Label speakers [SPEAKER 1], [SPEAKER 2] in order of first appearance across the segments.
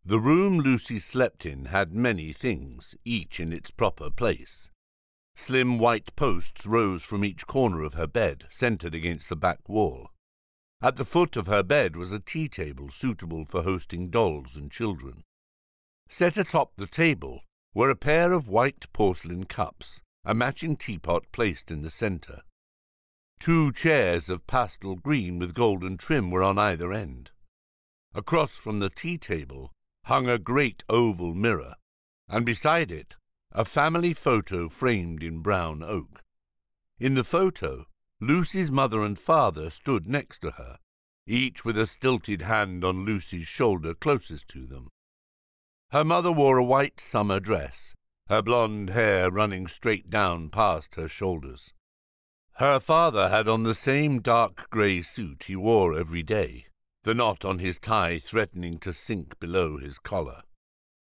[SPEAKER 1] The room Lucy slept in had many things, each in its proper place. Slim white posts rose from each corner of her bed, centred against the back wall. At the foot of her bed was a tea-table suitable for hosting dolls and children. Set atop the table were a pair of white porcelain cups, a matching teapot placed in the centre. 2 chairs of pastel green with golden trim were on either end. Across from the tea-table hung a great oval mirror, and beside it a family photo framed in brown oak. In the photo, Lucy's mother and father stood next to her, each with a stilted hand on Lucy's shoulder closest to them. Her mother wore a white summer dress, her blonde hair running straight down past her shoulders. Her father had on the same dark grey suit he wore every day, the knot on his tie threatening to sink below his collar.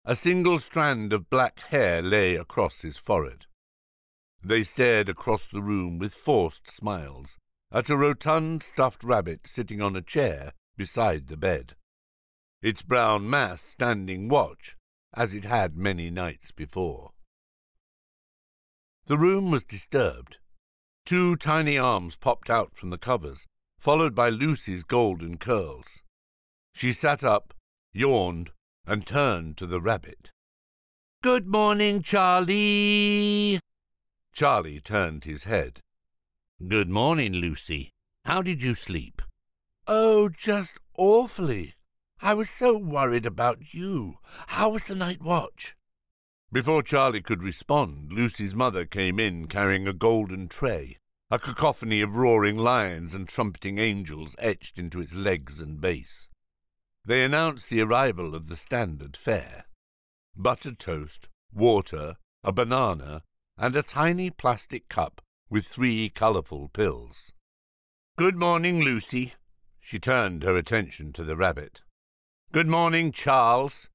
[SPEAKER 1] A single strand of black hair lay across his forehead. They stared across the room with forced smiles at a rotund stuffed rabbit sitting on a chair beside the bed, its brown mass standing watch as it had many nights before. The room was disturbed. 2 tiny arms popped out from the covers, followed by Lucy's golden curls. She sat up, yawned, and turned to the rabbit. "Good morning, Charlie." Charlie turned his head. "Good morning, Lucy. How did you sleep?" "Oh, just awfully. I was so worried about you. How was the night watch?" Before Charlie could respond, Lucy's mother came in carrying a golden tray, a cacophony of roaring lions and trumpeting angels etched into its legs and base. They announced the arrival of the standard fare: buttered toast, water, a banana, and a tiny plastic cup with 3 colourful pills. "Good morning, Lucy." She turned her attention to the rabbit. "Good morning, Charles."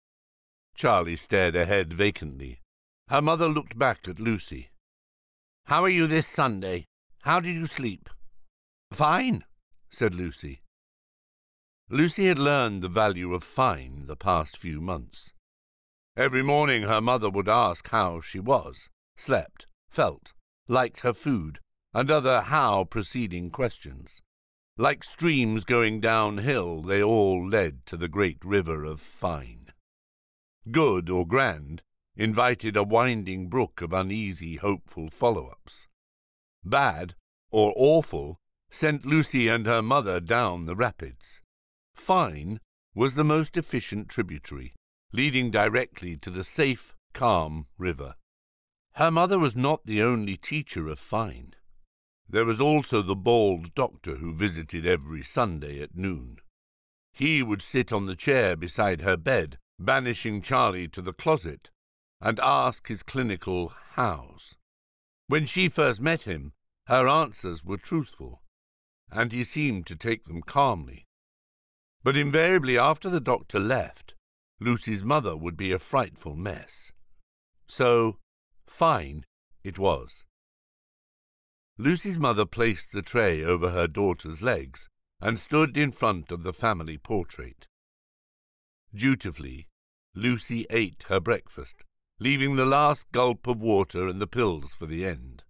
[SPEAKER 1] Charlie stared ahead vacantly. Her mother looked back at Lucy. "How are you this Sunday? How did you sleep?" "Fine," said Lucy. Lucy had learned the value of fine the past few months. Every morning her mother would ask how she was, slept, felt, liked her food, and other how preceding questions. Like streams going downhill, they all led to the great river of fine. Good or grand invited a winding brook of uneasy, hopeful follow-ups. Bad or awful sent Lucy and her mother down the rapids. Fine was the most efficient tributary, leading directly to the safe, calm river. Her mother was not the only teacher of fine. There was also the bald doctor who visited every Sunday at noon. He would sit on the chair beside her bed, banishing Charlie to the closet, and ask his clinical hows. When she first met him, her answers were truthful, and he seemed to take them calmly. But invariably after the doctor left, Lucy's mother would be a frightful mess. So, fine it was. Lucy's mother placed the tray over her daughter's legs and stood in front of the family portrait. Dutifully, Lucy ate her breakfast, leaving the last gulp of water and the pills for the end.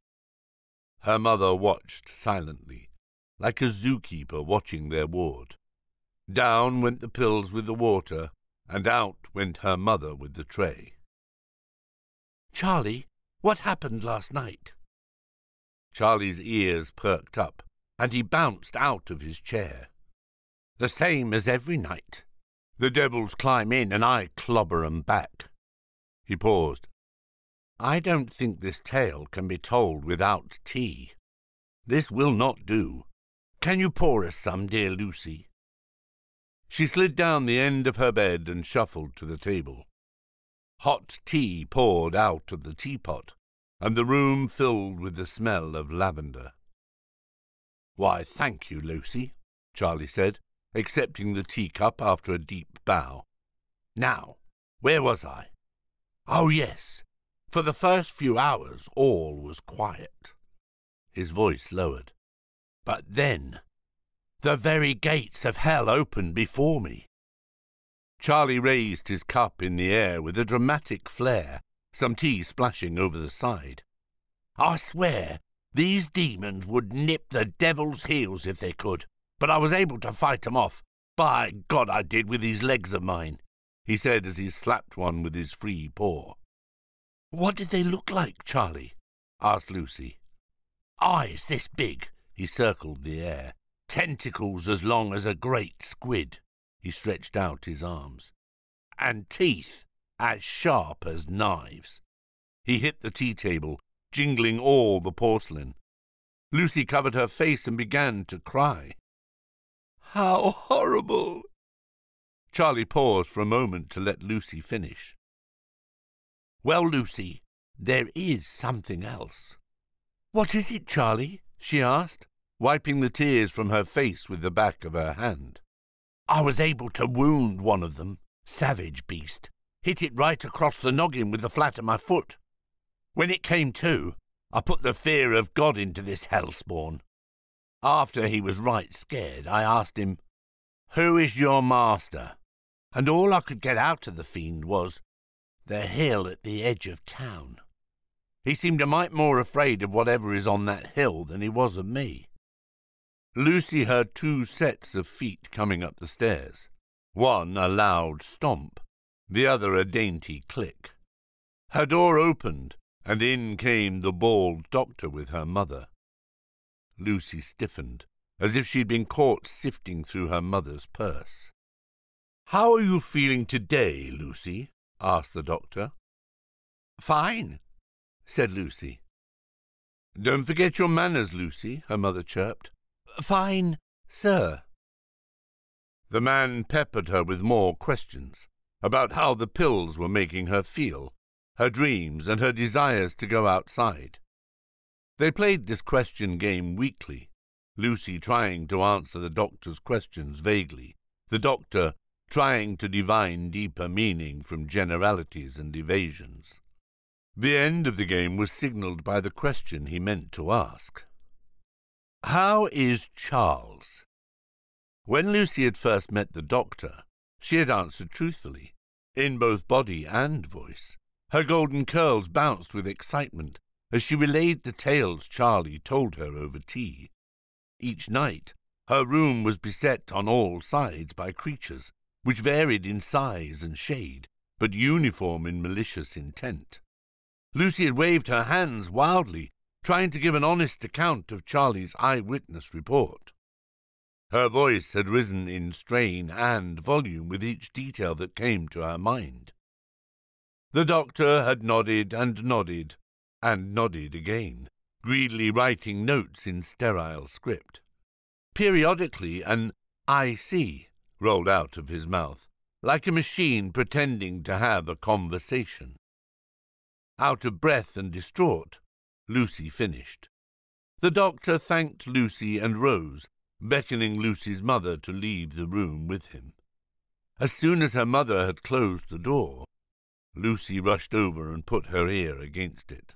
[SPEAKER 1] Her mother watched silently, like a zookeeper watching their ward. Down went the pills with the water, and out went her mother with the tray. "Charlie, what happened last night?" Charlie's ears perked up, and he bounced out of his chair. "The same as every night. The devils climb in, and I clobber 'em back." He paused. "I don't think this tale can be told without tea. This will not do. Can you pour us some, dear Lucy?" She slid down the end of her bed and shuffled to the table. Hot tea poured out of the teapot, and the room filled with the smell of lavender. "Why, thank you, Lucy," Charlie said, accepting the teacup after a deep bow. "Now, where was I? Oh, yes, for the first few hours all was quiet." His voice lowered. "But then, the very gates of hell opened before me." Charlie raised his cup in the air with a dramatic flare, some tea splashing over the side. "I swear, these demons would nip the devil's heels if they could, but I was able to fight 'em off. By God, I did, with these legs of mine," he said as he slapped one with his free paw. "What did they look like, Charlie?" asked Lucy. "Eyes this big," he circled the air. "Tentacles as long as a great squid." He stretched out his arms. "And teeth as sharp as knives." He hit the tea table, jingling all the porcelain. Lucy covered her face and began to cry. "How horrible!" Charlie paused for a moment to let Lucy finish. "Well, Lucy, there is something else." "What is it, Charlie?" she asked, wiping the tears from her face with the back of her hand. "I was able to wound one of them, savage beast, hit it right across the noggin with the flat of my foot. When it came to, I put the fear of God into this hellspawn. After he was right scared, I asked him, 'Who is your master?' And all I could get out of the fiend was, 'The hill at the edge of town.' He seemed a mite more afraid of whatever is on that hill than he was of me." Lucy heard 2 sets of feet coming up the stairs, one a loud stomp, the other a dainty click. Her door opened, and in came the bald doctor with her mother. Lucy stiffened, as if she'd been caught sifting through her mother's purse. "How are you feeling today, Lucy?" asked the doctor. "Fine," said Lucy. "Don't forget your manners, Lucy," her mother chirped. "Fine, sir." The man peppered her with more questions about how the pills were making her feel, her dreams and her desires to go outside. They played this question game weekly, Lucy trying to answer the doctor's questions vaguely, the doctor trying to divine deeper meaning from generalities and evasions. The end of the game was signalled by the question he meant to ask. "How is Charles?" When Lucy had first met the doctor, she had answered truthfully, in both body and voice. Her golden curls bounced with excitement as she relayed the tales Charlie told her over tea. Each night, her room was beset on all sides by creatures, which varied in size and shade, but uniform in malicious intent. Lucy had waved her hands wildly, trying to give an honest account of Charlie's eyewitness report. Her voice had risen in strain and volume with each detail that came to her mind. The doctor had nodded and nodded, and nodded again, greedily writing notes in sterile script. Periodically an "I see" rolled out of his mouth, like a machine pretending to have a conversation. Out of breath and distraught, Lucy finished. The doctor thanked Lucy and rose, beckoning Lucy's mother to leave the room with him. As soon as her mother had closed the door, Lucy rushed over and put her ear against it.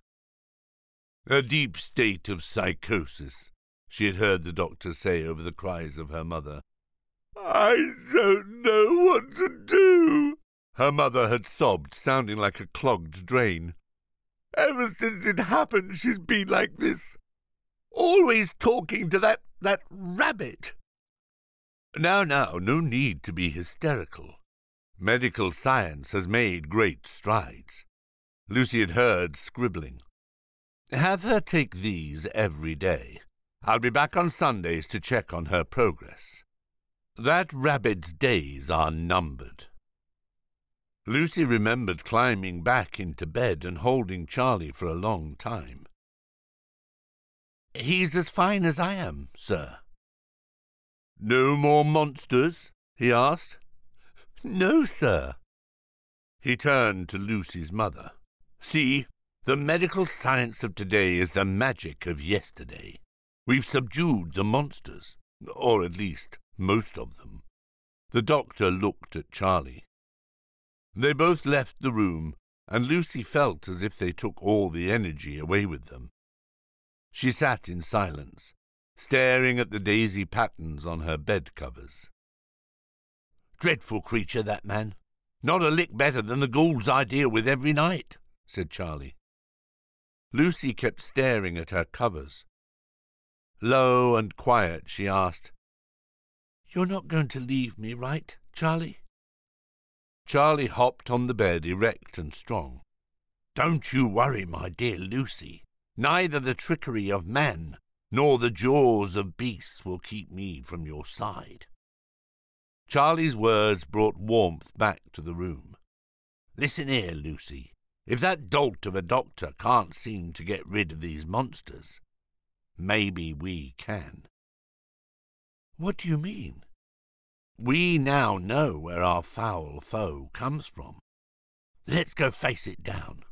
[SPEAKER 1] "A deep state of psychosis," she had heard the doctor say over the cries of her mother. "I don't know what to do," her mother had sobbed, sounding like a clogged drain. "Ever since it happened, she's been like this. Always talking to that rabbit." Now, no need to be hysterical. Medical science has made great strides. Lucy had heard scribbling. "Have her take these every day. I'll be back on Sundays to check on her progress. That rabbit's days are numbered." Lucy remembered climbing back into bed and holding Charlie for a long time. "He's as fine as I am, sir." "No more monsters?" he asked. "No, sir." He turned to Lucy's mother. "See, the medical science of today is the magic of yesterday. We've subdued the monsters, or at least most of them." The doctor looked at Charlie. They both left the room, and Lucy felt as if they took all the energy away with them. She sat in silence, staring at the daisy patterns on her bed covers. Dreadful creature, that man. Not a lick better than the ghouls I deal with every night, said Charlie. Lucy kept staring at her covers. Low and quiet, she asked, "You're not going to leave me, right, Charlie?" Charlie hopped on the bed, erect and strong. "Don't you worry, my dear Lucy. Neither the trickery of man nor the jaws of beasts will keep me from your side." Charlie's words brought warmth back to the room. "Listen here, Lucy. If that dolt of a doctor can't seem to get rid of these monsters, maybe we can." "What do you mean?" "We now know where our foul foe comes from. Let's go face it down."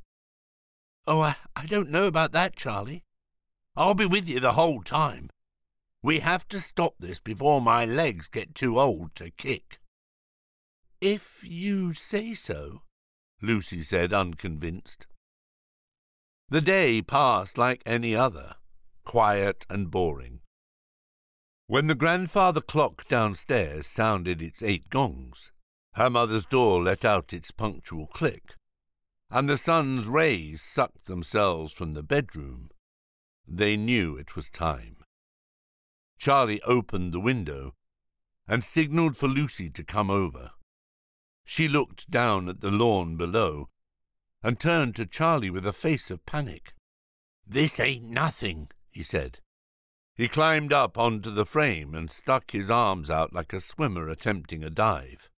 [SPEAKER 1] "Oh, I don't know about that, Charlie. I'll be with you the whole time. We have to stop this before my legs get too old to kick." "If you say so," Lucy said, unconvinced. The day passed like any other, quiet and boring. When the grandfather clock downstairs sounded its 8 gongs, her mother's door let out its punctual click, and the sun's rays sucked themselves from the bedroom, they knew it was time. Charlie opened the window and signalled for Lucy to come over. She looked down at the lawn below and turned to Charlie with a face of panic. "This ain't nothing," he said. He climbed up onto the frame and stuck his arms out like a swimmer attempting a dive.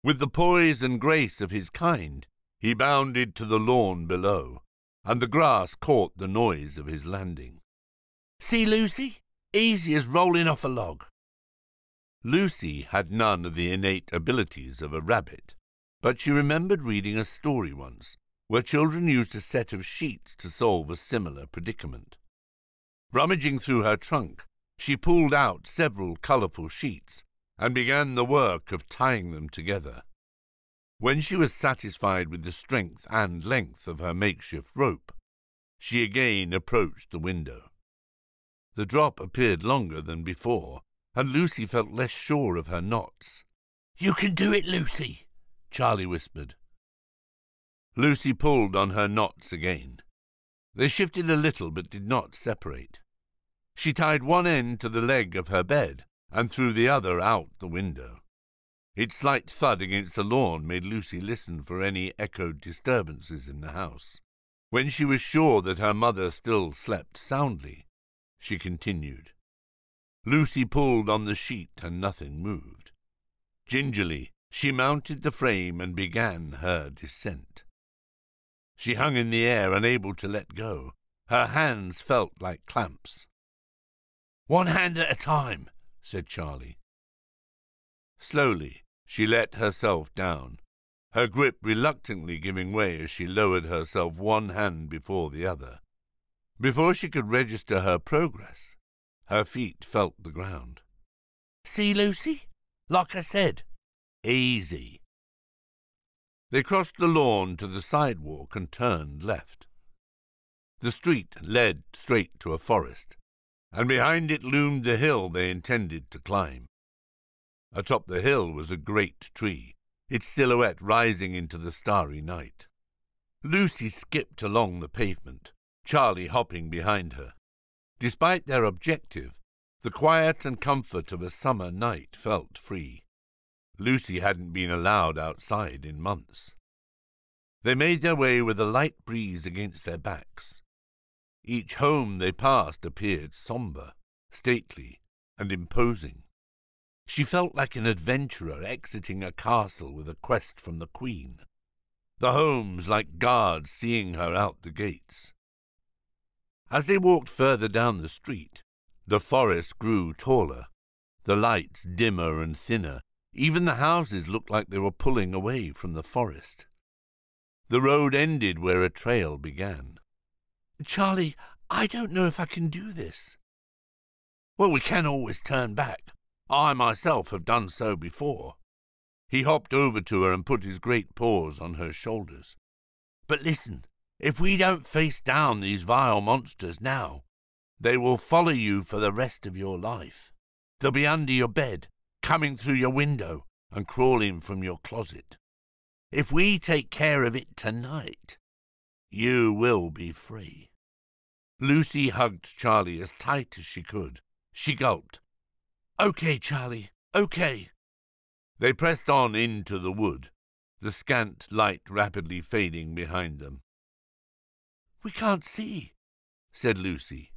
[SPEAKER 1] With the poise and grace of his kind, he bounded to the lawn below, and the grass caught the noise of his landing. "See, Lucy? Easy as rolling off a log." Lucy had none of the innate abilities of a rabbit, but she remembered reading a story once where children used a set of sheets to solve a similar predicament. Rummaging through her trunk, she pulled out several colourful sheets and began the work of tying them together. When she was satisfied with the strength and length of her makeshift rope, she again approached the window. The drop appeared longer than before, and Lucy felt less sure of her knots. "You can do it, Lucy," Charlie whispered. Lucy pulled on her knots again. They shifted a little but did not separate. She tied one end to the leg of her bed and threw the other out the window. Its slight thud against the lawn made Lucy listen for any echoed disturbances in the house. When she was sure that her mother still slept soundly, she continued. Lucy pulled on the sheet and nothing moved. Gingerly, she mounted the frame and began her descent. She hung in the air, unable to let go. Her hands felt like clamps. "One hand at a time," said Charlie. Slowly, she let herself down, her grip reluctantly giving way as she lowered herself one hand before the other. Before she could register her progress, her feet felt the ground. "See, Lucy? Like I said, easy." They crossed the lawn to the sidewalk and turned left. The street led straight to a forest, and behind it loomed the hill they intended to climb. Atop the hill was a great tree, its silhouette rising into the starry night. Lucy skipped along the pavement, Charlie hopping behind her. Despite their objective, the quiet and comfort of a summer night felt free. Lucy hadn't been allowed outside in months. They made their way with a light breeze against their backs. Each home they passed appeared sombre, stately, and imposing. She felt like an adventurer exiting a castle with a quest from the Queen. The homes like guards seeing her out the gates. As they walked further down the street, the forest grew taller, the lights dimmer and thinner. Even the houses looked like they were pulling away from the forest. The road ended where a trail began. "Charlie, I don't know if I can do this." "Well, we can always turn back. I myself have done so before." He hopped over to her and put his great paws on her shoulders. "But listen, if we don't face down these vile monsters now, they will follow you for the rest of your life. They'll be under your bed, coming through your window, and crawling from your closet. If we take care of it tonight, you will be free." Lucy hugged Charlie as tight as she could. She gulped. "Okay, Charlie, okay." They pressed on into the wood, the scant light rapidly fading behind them. "We can't see," said Lucy.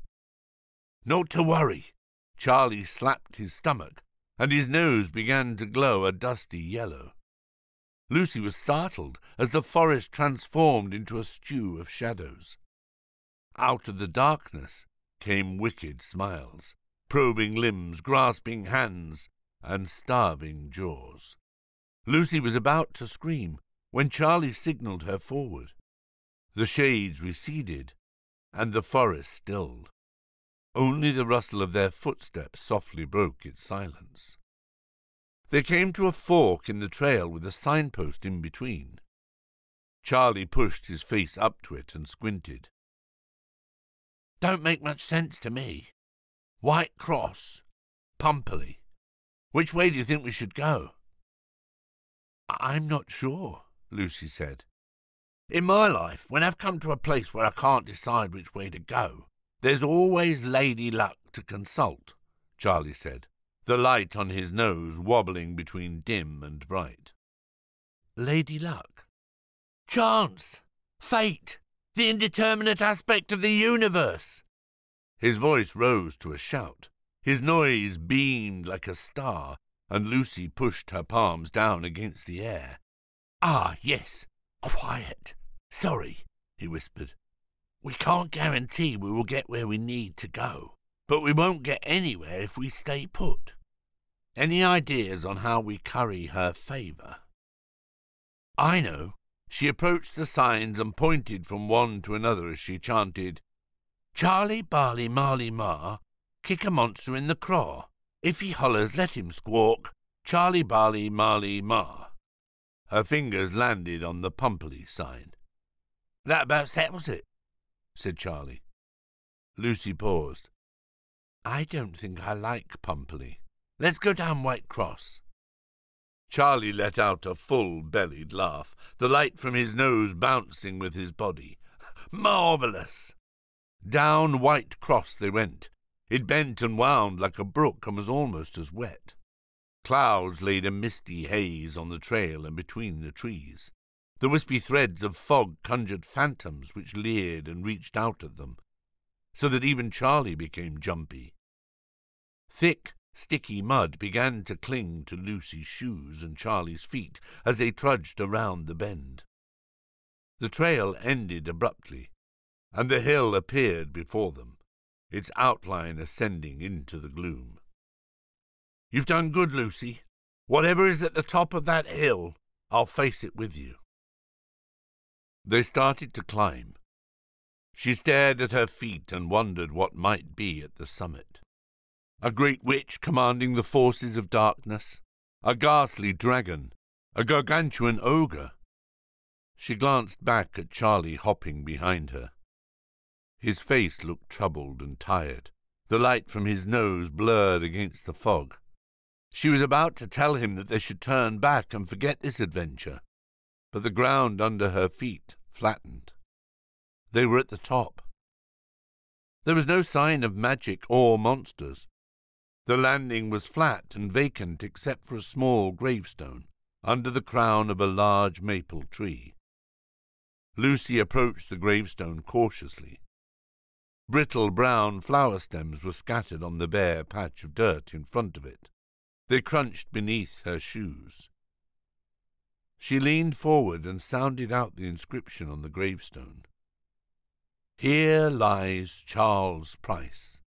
[SPEAKER 1] "Not to worry." Charlie slapped his stomach, and his nose began to glow a dusty yellow. Lucy was startled as the forest transformed into a stew of shadows. Out of the darkness came wicked smiles, probing limbs, grasping hands, and starving jaws. Lucy was about to scream when Charlie signalled her forward. The shades receded, and the forest stilled. Only the rustle of their footsteps softly broke its silence. They came to a fork in the trail with a signpost in between. Charlie pushed his face up to it and squinted. "Don't make much sense to me. White Cross, Pumperly. Which way do you think we should go?" "I'm not sure," Lucy said. "In my life, when I've come to a place where I can't decide which way to go, there's always Lady Luck to consult," Charlie said, the light on his nose wobbling between dim and bright. "Lady Luck?" "Chance, fate, the indeterminate aspect of the universe." His voice rose to a shout. His noise beamed like a star, and Lucy pushed her palms down against the air. "Ah, yes, quiet. Sorry," he whispered. "We can't guarantee we will get where we need to go, but we won't get anywhere if we stay put. Any ideas on how we curry her favour?" "I know." She approached the signs and pointed from one to another as she chanted, "Charlie, Barley, Marley, Ma, kick a monster in the craw. If he hollers, let him squawk. Charlie, Barley, Marley, Ma." Her fingers landed on the Pumperly sign. "That about settles it," said Charlie. Lucy paused. "I don't think I like Pumperly. Let's go down White Cross." Charlie let out a full-bellied laugh, the light from his nose bouncing with his body. "Marvellous!" Down White Cross they went. It bent and wound like a brook and was almost as wet. Clouds laid a misty haze on the trail and between the trees. The wispy threads of fog conjured phantoms which leered and reached out at them, so that even Charlie became jumpy. Thick, sticky mud began to cling to Lucy's shoes and Charlie's feet as they trudged around the bend. The trail ended abruptly, and the hill appeared before them, its outline ascending into the gloom. "You've done good, Lucy. Whatever is at the top of that hill, I'll face it with you." They started to climb. She stared at her feet and wondered what might be at the summit. A great witch commanding the forces of darkness, a ghastly dragon, a gargantuan ogre. She glanced back at Charlie hopping behind her. His face looked troubled and tired, the light from his nose blurred against the fog. She was about to tell him that they should turn back and forget this adventure, but the ground under her feet flattened. They were at the top. There was no sign of magic or monsters. The landing was flat and vacant except for a small gravestone under the crown of a large maple tree. Lucy approached the gravestone cautiously. Brittle brown flower stems were scattered on the bare patch of dirt in front of it. They crunched beneath her shoes. She leaned forward and sounded out the inscription on the gravestone. "Here lies Charles Price,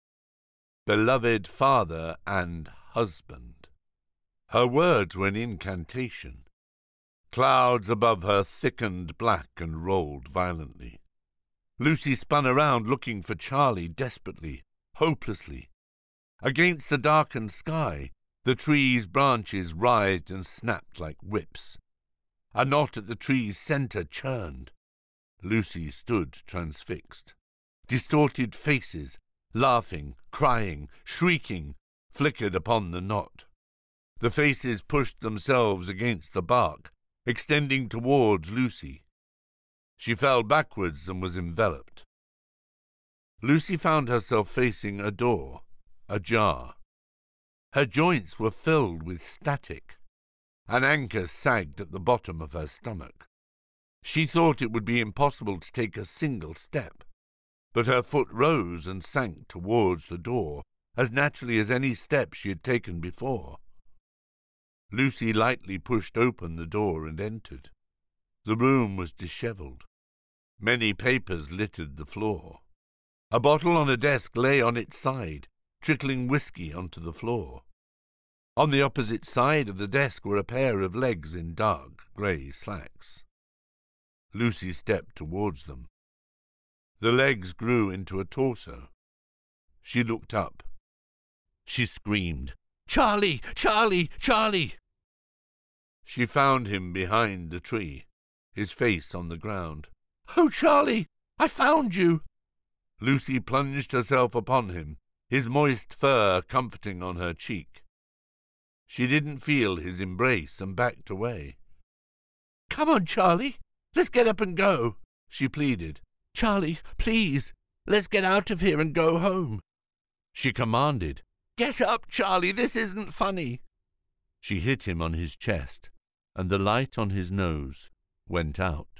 [SPEAKER 1] beloved father and husband." Her words were an incantation. Clouds above her thickened black and rolled violently. Lucy spun around looking for Charlie desperately, hopelessly. Against the darkened sky, the tree's branches writhed and snapped like whips. A knot at the tree's centre churned. Lucy stood transfixed. Distorted faces, laughing, crying, shrieking, flickered upon the knot. The faces pushed themselves against the bark, extending towards Lucy. She fell backwards and was enveloped. Lucy found herself facing a door, ajar. Her joints were filled with static. An anchor sagged at the bottom of her stomach. She thought it would be impossible to take a single step, but her foot rose and sank towards the door as naturally as any step she had taken before. Lucy lightly pushed open the door and entered. The room was dishevelled. Many papers littered the floor. A bottle on a desk lay on its side, trickling whiskey onto the floor. On the opposite side of the desk were a pair of legs in dark grey slacks. Lucy stepped towards them. The legs grew into a torso. She looked up. She screamed, "Charlie! Charlie! Charlie!" She found him behind the tree, his face on the ground. "Oh, Charlie! I found you!" Lucy plunged herself upon him, his moist fur comforting on her cheek. She didn't feel his embrace and backed away. "Come on, Charlie! Let's get up and go," she pleaded. "Charlie, please, let's get out of here and go home." She commanded. "Get up, Charlie, this isn't funny." She hit him on his chest, and the light on his nose went out.